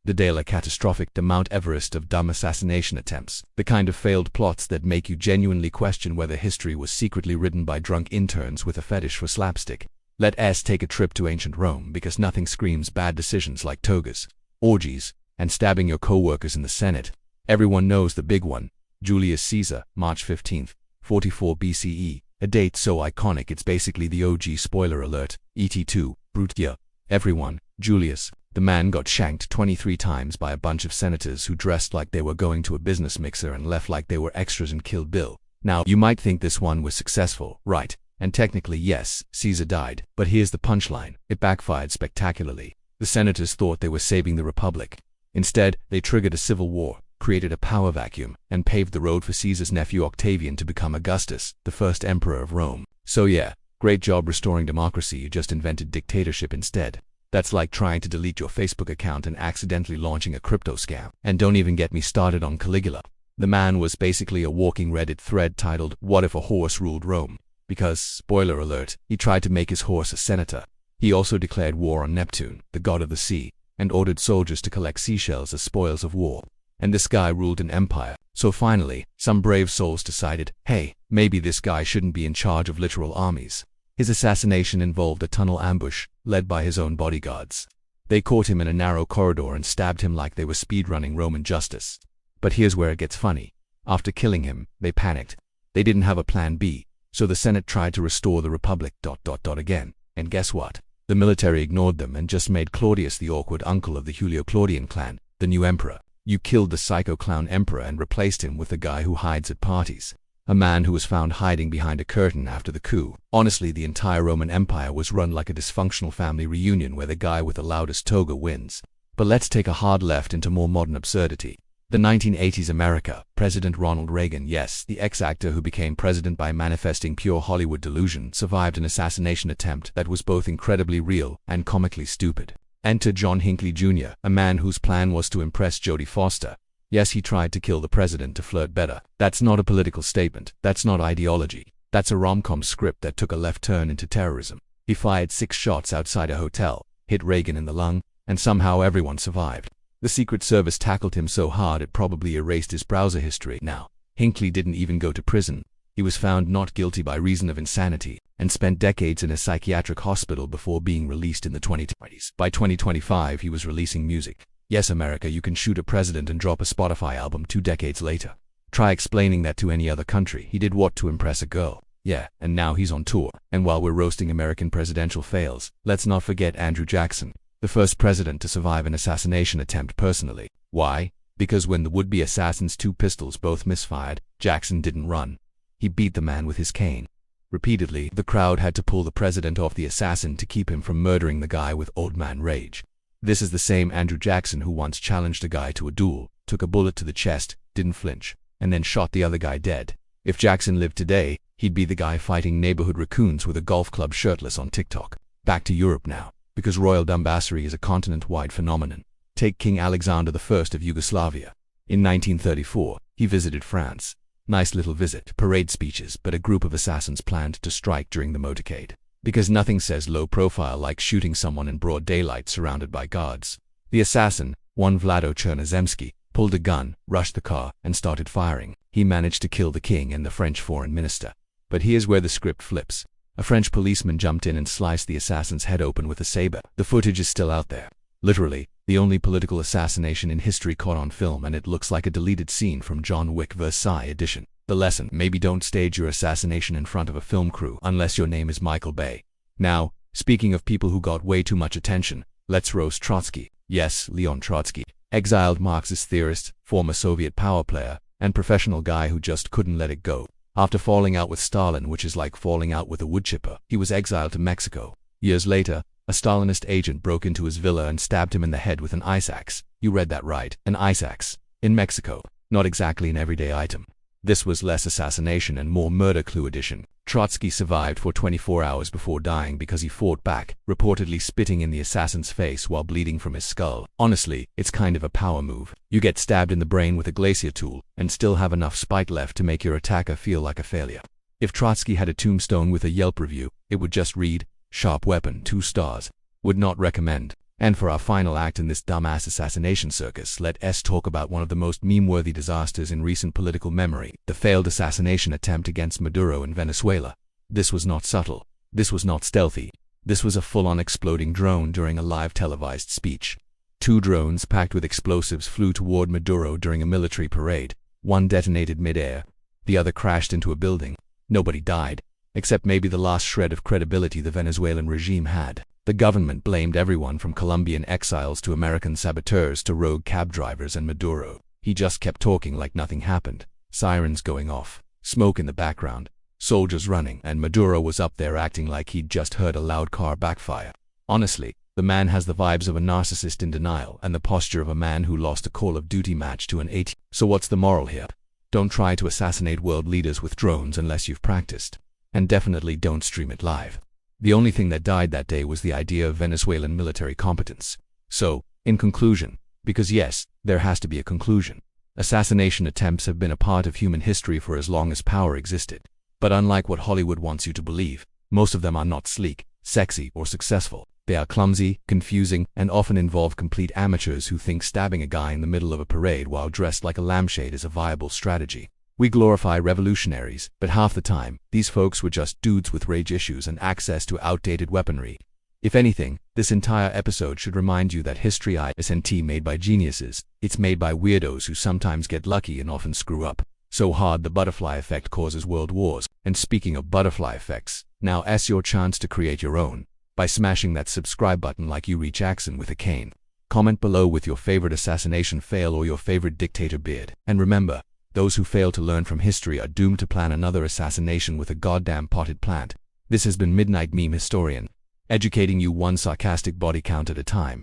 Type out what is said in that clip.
The de la catastrophic, the Mount Everest of dumb assassination attempts. The kind of failed plots that make you genuinely question whether history was secretly written by drunk interns with a fetish for slapstick. Let's take a trip to ancient Rome, because nothing screams bad decisions like togas, orgies, and stabbing your co-workers in the Senate. Everyone knows the big one. Julius Caesar, March 15th, 44 BCE. A date so iconic it's basically the OG. Spoiler alert. ET2, Brutus. Yeah, everyone. Julius. The man got shanked 23 times by a bunch of senators who dressed like they were going to a business mixer and left like they were extras in Kill Bill. Now, you might think this one was successful, right? And technically yes, Caesar died. But here's the punchline. It backfired spectacularly. The senators thought they were saving the Republic. Instead, they triggered a civil war, created a power vacuum, and paved the road for Caesar's nephew Octavian to become Augustus, the first emperor of Rome. So yeah, great job restoring democracy, you just invented dictatorship instead. That's like trying to delete your Facebook account and accidentally launching a crypto scam. And don't even get me started on Caligula. The man was basically a walking Reddit thread titled, "What if a horse ruled Rome?" Because, spoiler alert, he tried to make his horse a senator. He also declared war on Neptune, the god of the sea, and ordered soldiers to collect seashells as spoils of war. And this guy ruled an empire. So finally, some brave souls decided, hey, maybe this guy shouldn't be in charge of literal armies. His assassination involved a tunnel ambush, led by his own bodyguards. They caught him in a narrow corridor and stabbed him like they were speedrunning Roman justice. But here's where it gets funny. After killing him, they panicked. They didn't have a plan B, so the Senate tried to restore the Republic ... again. And guess what? The military ignored them and just made Claudius the awkward uncle of the Julio-Claudian clan, the new emperor. You killed the psycho clown emperor and replaced him with a guy who hides at parties. A man who was found hiding behind a curtain after the coup. Honestly, the entire Roman Empire was run like a dysfunctional family reunion where the guy with the loudest toga wins. But let's take a hard left into more modern absurdity. The 1980s America, President Ronald Reagan, yes, the ex-actor who became president by manifesting pure Hollywood delusion, survived an assassination attempt that was both incredibly real and comically stupid. Enter John Hinckley Jr., a man whose plan was to impress Jodie Foster. Yes, he tried to kill the president to flirt better. That's not a political statement. That's not ideology. That's a rom-com script that took a left turn into terrorism. He fired 6 shots outside a hotel, hit Reagan in the lung, and somehow everyone survived. The Secret Service tackled him so hard it probably erased his browser history. Now, Hinckley didn't even go to prison. He was found not guilty by reason of insanity, and spent decades in a psychiatric hospital before being released in the 2020s. By 2025, he was releasing music. Yes, America, you can shoot a president and drop a Spotify album 2 decades later. Try explaining that to any other country. He did what to impress a girl? Yeah, and now he's on tour. And while we're roasting American presidential fails, let's not forget Andrew Jackson, the first president to survive an assassination attempt personally. Why? Because when the would-be assassin's 2 pistols both misfired, Jackson didn't run. He beat the man with his cane. Repeatedly, the crowd had to pull the president off the assassin to keep him from murdering the guy with old man rage. This is the same Andrew Jackson who once challenged a guy to a duel, took a bullet to the chest, didn't flinch, and then shot the other guy dead. If Jackson lived today, he'd be the guy fighting neighborhood raccoons with a golf club shirtless on TikTok. Back to Europe now, because royal dumbassery is a continent-wide phenomenon. Take King Alexander I of Yugoslavia. In 1934, he visited France. Nice little visit, parade speeches, but a group of assassins planned to strike during the motorcade. Because nothing says low profile like shooting someone in broad daylight surrounded by guards. The assassin, one Vlado Chernozemski, pulled a gun, rushed the car, and started firing. He managed to kill the king and the French foreign minister. But here's where the script flips. A French policeman jumped in and sliced the assassin's head open with a saber. The footage is still out there. Literally, the only political assassination in history caught on film, and it looks like a deleted scene from John Wick Versailles edition. The lesson: maybe don't stage your assassination in front of a film crew unless your name is Michael Bay. Now, speaking of people who got way too much attention, let's roast Trotsky. Yes, Leon Trotsky, exiled Marxist theorist, former Soviet power player, and professional guy who just couldn't let it go. After falling out with Stalin, which is like falling out with a woodchipper, he was exiled to Mexico. Years later, a Stalinist agent broke into his villa and stabbed him in the head with an ice axe. You read that right, an ice axe. In Mexico. Not exactly an everyday item. This was less assassination and more murder clue edition. Trotsky survived for 24 hours before dying because he fought back, reportedly spitting in the assassin's face while bleeding from his skull. Honestly, it's kind of a power move. You get stabbed in the brain with a glacier tool and still have enough spite left to make your attacker feel like a failure. If Trotsky had a tombstone with a Yelp review, it would just read, "Sharp weapon, 2 stars. Would not recommend." And for our final act in this dumbass assassination circus, let us talk about one of the most meme-worthy disasters in recent political memory, the failed assassination attempt against Maduro in Venezuela. This was not subtle. This was not stealthy. This was a full-on exploding drone during a live televised speech. 2 drones packed with explosives flew toward Maduro during a military parade. One detonated mid-air. The other crashed into a building. Nobody died, except maybe the last shred of credibility the Venezuelan regime had. The government blamed everyone from Colombian exiles to American saboteurs to rogue cab drivers and Maduro. He just kept talking like nothing happened. Sirens going off, smoke in the background, soldiers running, and Maduro was up there acting like he'd just heard a loud car backfire. Honestly, the man has the vibes of a narcissist in denial and the posture of a man who lost a Call of Duty match to an 80. So what's the moral here? Don't try to assassinate world leaders with drones unless you've practiced. And definitely don't stream it live. The only thing that died that day was the idea of Venezuelan military competence. So, in conclusion, because yes, there has to be a conclusion, assassination attempts have been a part of human history for as long as power existed. But unlike what Hollywood wants you to believe, most of them are not sleek, sexy, or successful. They are clumsy, confusing, and often involve complete amateurs who think stabbing a guy in the middle of a parade while dressed like a lampshade is a viable strategy. We glorify revolutionaries, but half the time, these folks were just dudes with rage issues and access to outdated weaponry. If anything, this entire episode should remind you that history isn't made by geniuses, it's made by weirdos who sometimes get lucky and often screw up. So hard the butterfly effect causes world wars. And speaking of butterfly effects, now is your chance to create your own, by smashing that subscribe button like you reach Jackson with a cane. Comment below with your favorite assassination fail or your favorite dictator beard. And remember, those who fail to learn from history are doomed to plan another assassination with a goddamn potted plant. This has been Midnight Meme Historian, educating you one sarcastic body count at a time.